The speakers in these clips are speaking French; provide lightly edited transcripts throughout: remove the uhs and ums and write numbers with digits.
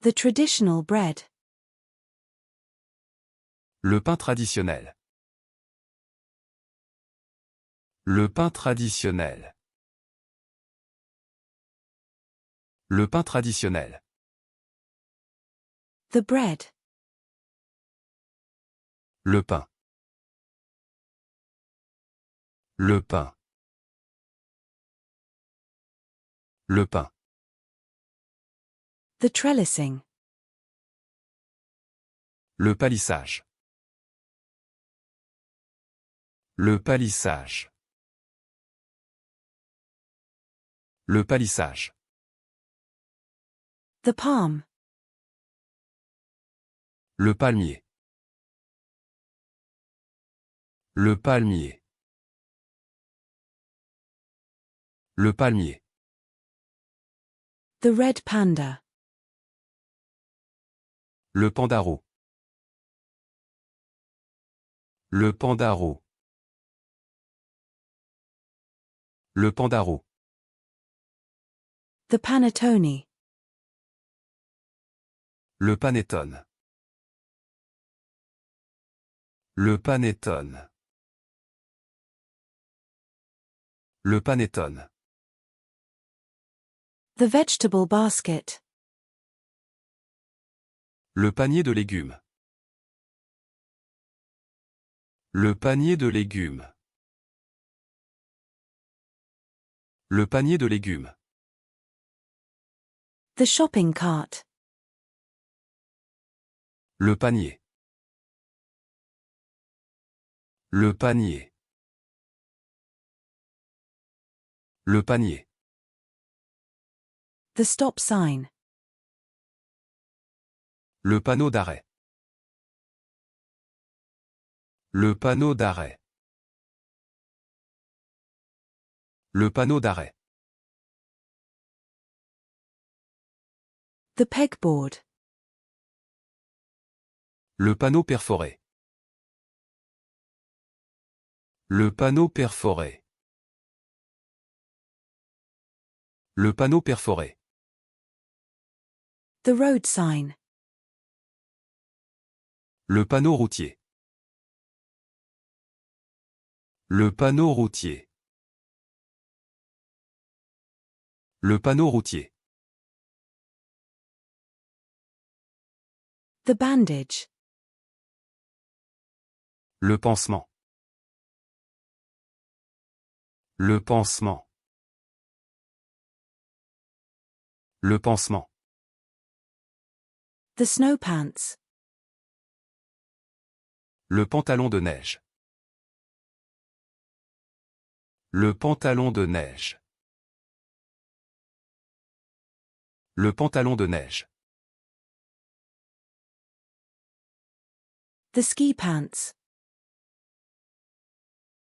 The traditional bread. Le pain traditionnel. Le pain traditionnel. Le pain traditionnel. The bread. Le pain. Le pain. Le pain. The trellising. Le palissage. Le palissage. Le palissage. The palm. Le palmier. Le palmier. Le palmier. The red panda. Le pandaro. Le pandaro. Le pandaro. The panettone. Le panettone. Le panettone. Le panettone. The vegetable basket. Le panier de légumes. Le panier de légumes. Le panier de légumes. The shopping cart. Le panier. Le panier. Le panier. The stop sign. Le panneau d'arrêt. Le panneau d'arrêt. Le panneau d'arrêt. The pegboard. Le panneau perforé. Le panneau perforé. Le panneau perforé. The road sign. Le panneau routier. Le panneau routier. Le panneau routier. The bandage. Le pansement. Le pansement. Le pansement. The snow pants. Le pantalon de neige. Le pantalon de neige. Le pantalon de neige. The ski pants.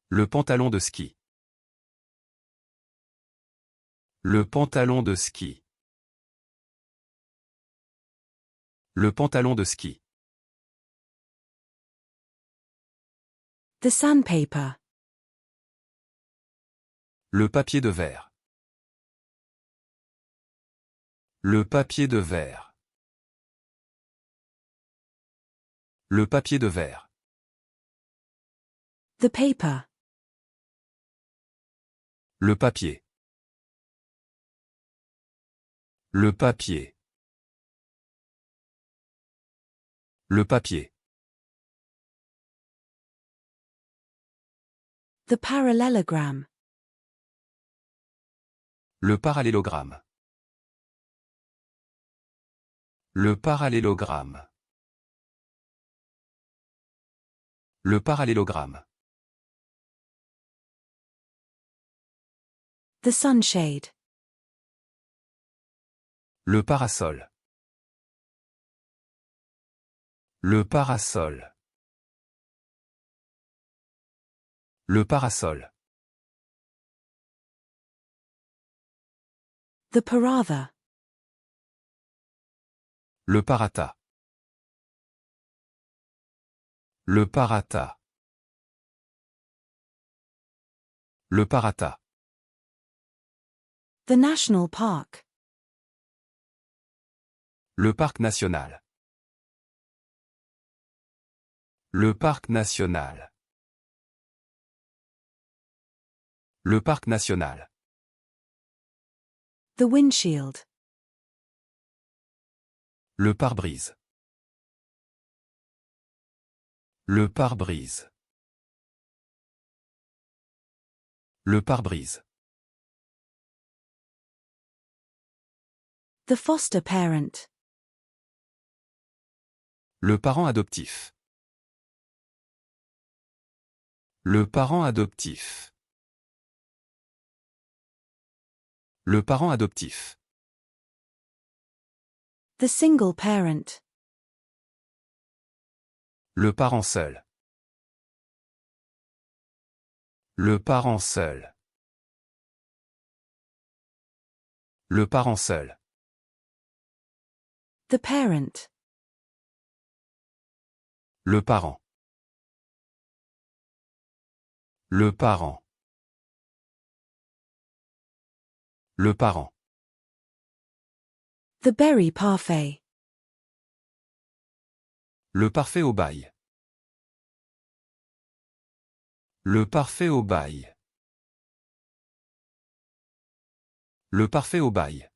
Le pantalon de ski. Le pantalon de ski. Le pantalon de ski. The sandpaper. Le papier de verre. Le papier de verre. Le papier de verre. The paper. Le papier. Le papier. Le papier. The parallelogram. Le parallélogramme. Le parallélogramme. Le parallélogramme. The sunshade. Le parasol. Le parasol. Le parasol. The paratha. Le parata. Le parata. Le parata. The national park. Le parc national. Le parc national. Le parc national. The windshield. Le pare-brise. Le pare-brise. Le pare-brise. The foster parent. Le parent adoptif. Le parent adoptif. Le parent adoptif. The single parent. Le parent seul. Le parent seul. Le parent seul. The parent. Le parent. Le parent. Le parent. The berry parfait. Le parfait au bail. Le parfait au bail. Le parfait au bail.